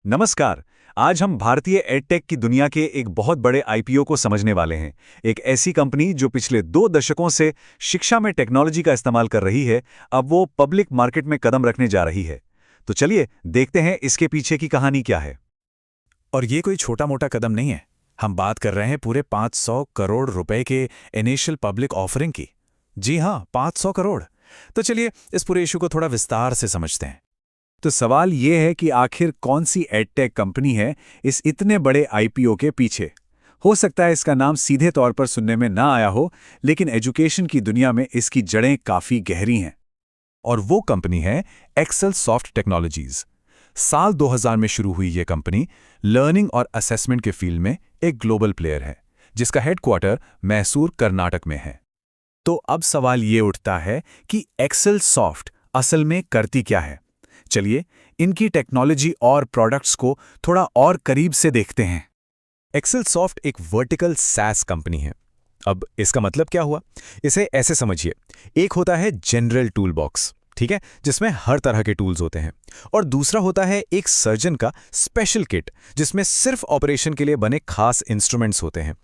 नमस्कार। आज हम भारतीय एडटेक की दुनिया के एक बहुत बड़े आईपीओ को समझने वाले हैं। एक ऐसी कंपनी जो पिछले 2 दशकों से शिक्षा में टेक्नोलॉजी का इस्तेमाल कर रही है, अब वो पब्लिक मार्केट में कदम रखने जा रही है। तो चलिए देखते हैं इसके पीछे की कहानी क्या है। और ये कोई छोटा मोटा कदम नहीं है। हम बात कर रहे हैं पूरे 500 करोड़ रुपए के इनिशियल पब्लिक ऑफरिंग की। जी हाँ, 500 करोड़। तो चलिए इस पूरे इशू को थोड़ा विस्तार से समझते हैं। तो सवाल ये है कि आखिर कौन सी एडटेक कंपनी है इस इतने बड़े आईपीओ के पीछे। हो सकता है इसका नाम सीधे तौर पर सुनने में ना आया हो, लेकिन एजुकेशन की दुनिया में इसकी जड़ें काफी गहरी हैं। और वो कंपनी है एक्सेल सॉफ्ट टेक्नोलॉजीज। साल 2000 में शुरू हुई ये कंपनी लर्निंग और असेसमेंट के फील्ड में एक ग्लोबल प्लेयर है, जिसका हेडक्वार्टर मैसूर, कर्नाटक में है। तो अब सवाल ये उठता है कि एक्सेल सॉफ्ट असल में करती क्या है। चलिए इनकी टेक्नोलॉजी और प्रोडक्ट्स को थोड़ा और करीब से देखते हैं। एक्सेल सॉफ्ट एक वर्टिकल सैस कंपनी है। अब इसका मतलब क्या हुआ, इसे ऐसे समझिए। एक होता है जनरल टूल बॉक्स, ठीक है, जिसमें हर तरह के टूल्स होते हैं। और दूसरा होता है एक सर्जन का स्पेशल किट, जिसमें सिर्फ ऑपरेशन के लिए बने खास इंस्ट्रूमेंट्स होते हैं।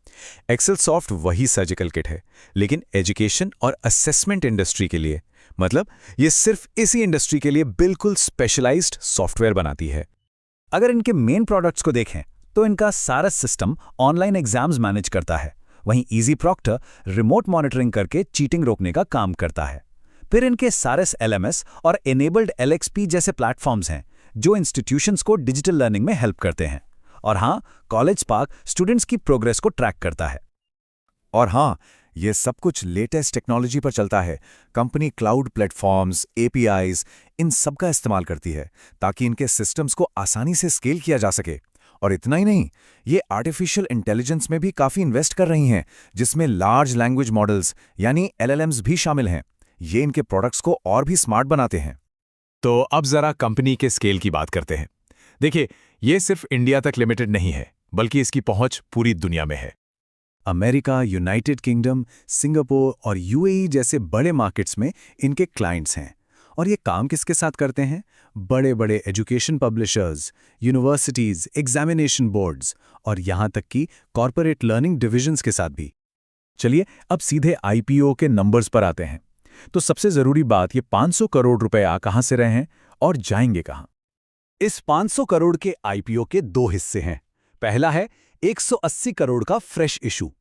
एक्सेल सॉफ्ट वही सर्जिकल किट है, लेकिन एजुकेशन और असेसमेंट इंडस्ट्री के लिए। मतलब ये सिर्फ इसी इंडस्ट्री के लिए बिल्कुल स्पेशलाइज्ड सॉफ्टवेयर बनाती है। अगर इनके मेन प्रोडक्ट्स को देखें तो इनका सारा सिस्टम ऑनलाइन एग्जाम्स मैनेज करता है। वहीं इजी प्रॉक्टर रिमोट मॉनिटरिंग करके चीटिंग रोकने का काम करता है। फिर इनके सारस एलएमएस और एनेबल्ड एलएक्सपी जैसे प्लेटफॉर्म्स हैं जो इंस्टीट्यूशंस को डिजिटल लर्निंग में हेल्प करते हैं। और हाँ, कॉलेज स्पार्क स्टूडेंट्स की प्रोग्रेस को ट्रैक करता है। और हाँ, ये सब कुछ लेटेस्ट टेक्नोलॉजी पर चलता है। कंपनी क्लाउड प्लेटफॉर्म्स, एपीआईज, इन सब का इस्तेमाल करती है ताकि इनके सिस्टम्स को आसानी से स्केल किया जा सके। और इतना ही नहीं, ये आर्टिफिशियल इंटेलिजेंस में भी काफ़ी इन्वेस्ट कर रही हैं, जिसमें लार्ज लैंग्वेज मॉडल्स यानी एलएलएम्स भी शामिल हैं। ये इनके प्रोडक्ट्स को और भी स्मार्ट बनाते हैं। तो अब जरा कंपनी के स्केल की बात करते हैं। देखिए, ये सिर्फ इंडिया तक लिमिटेड नहीं है, बल्कि इसकी पहुंच पूरी दुनिया में है। अमेरिका, यूनाइटेड किंगडम, सिंगापुर और यूएई जैसे बड़े मार्केट्स में इनके क्लाइंट्स हैं। और ये काम किसके साथ करते हैं? बड़े बड़े education publishers, universities, examination boards और यहाँ तक कि कॉरपोरेट लर्निंग डिविजन्स के साथ भी। चलिए अब सीधे आईपीओ के नंबर्स पर आते हैं। तो सबसे जरूरी बात, ये 500 करोड़ रुपए आ कहाँ से रहे हैं और जाएंगे कहाँ? इस 500 करोड़ के आईपीओ के दो हिस्से हैं। पहला है 180 करोड़ का फ्रेश इशू।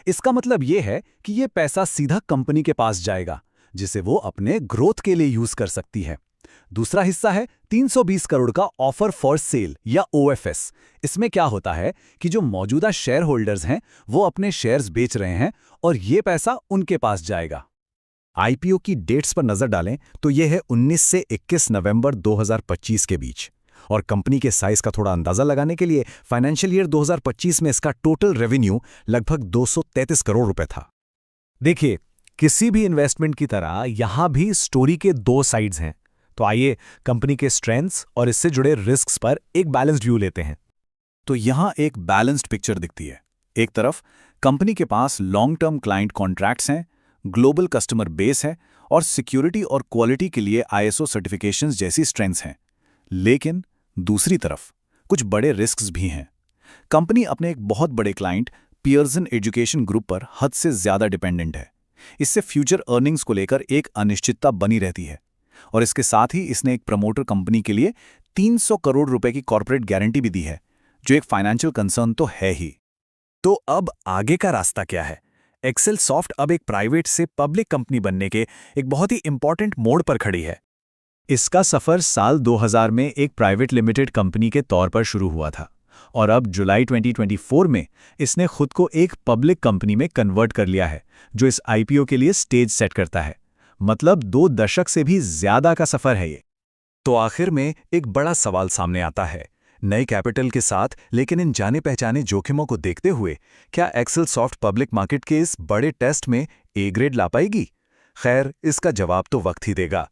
इसका मतलब यह है कि यह पैसा सीधा कंपनी के पास जाएगा, जिसे वो अपने ग्रोथ के लिए यूज कर सकती है। दूसरा हिस्सा है 320 करोड़ का ऑफर फॉर सेल या ओएफएस। इसमें क्या होता है कि जो मौजूदा शेयर होल्डर्स हैं वो अपने शेयर्स बेच रहे हैं और ये पैसा उनके पास जाएगा। आईपीओ की डेट्स पर नजर डालें तो यह है 19 से 21 नवंबर 2025 के बीच। और कंपनी के साइज का थोड़ा अंदाजा लगाने के लिए फाइनेंशियल ईयर 2025 में इसका टोटल रेवेन्यू लगभग 233 करोड़ रुपए था। देखिए, किसी भी इन्वेस्टमेंट की तरह यहां भी स्टोरी के दो साइड्स हैं। तो आइए कंपनी के स्ट्रेंथ्स और इससे जुड़े रिस्क्स पर एक बैलेंस्ड व्यू लेते हैं। तो यहां एक बैलेंस्ड पिक्चर दिखती है। एक तरफ कंपनी के पास लॉन्ग टर्म क्लाइंट कॉन्ट्रैक्ट्स हैं, ग्लोबल कस्टमर बेस है और सिक्योरिटी और क्वालिटी के लिए आईएसओ सर्टिफिकेशंस जैसी स्ट्रेंथ्स हैं। लेकिन दूसरी तरफ कुछ बड़े रिस्क्स भी हैं। कंपनी अपने एक बहुत बड़े क्लाइंट पियर्सन एजुकेशन ग्रुप पर हद से ज्यादा डिपेंडेंट है। इससे फ्यूचर अर्निंग्स को लेकर एक अनिश्चितता बनी रहती है। और इसके साथ ही इसने एक प्रमोटर कंपनी के लिए 300 करोड़ रुपए की कॉर्पोरेट गारंटी भी दी है, जो एक फाइनेंशियल कंसर्न तो है ही। तो अब आगे का रास्ता क्या है? एक्सेल सॉफ्ट अब एक प्राइवेट से पब्लिक कंपनी बनने के एक बहुत ही इंपॉर्टेंट मोड़ पर खड़ी है। इसका सफर साल 2000 में एक प्राइवेट लिमिटेड कंपनी के तौर पर शुरू हुआ था और अब जुलाई 2024 में इसने खुद को एक पब्लिक कंपनी में कन्वर्ट कर लिया है, जो इस आईपीओ के लिए स्टेज सेट करता है। मतलब 2 दशक से भी ज्यादा का सफर है ये। तो आखिर में एक बड़ा सवाल सामने आता है। नए कैपिटल के साथ, लेकिन इन जाने पहचाने जोखिमों को देखते हुए, क्या एक्सेल सॉफ्ट पब्लिक मार्केट के इस बड़े टेस्ट में ए ग्रेड ला पाएगी? खैर, इसका जवाब तो वक्त ही देगा।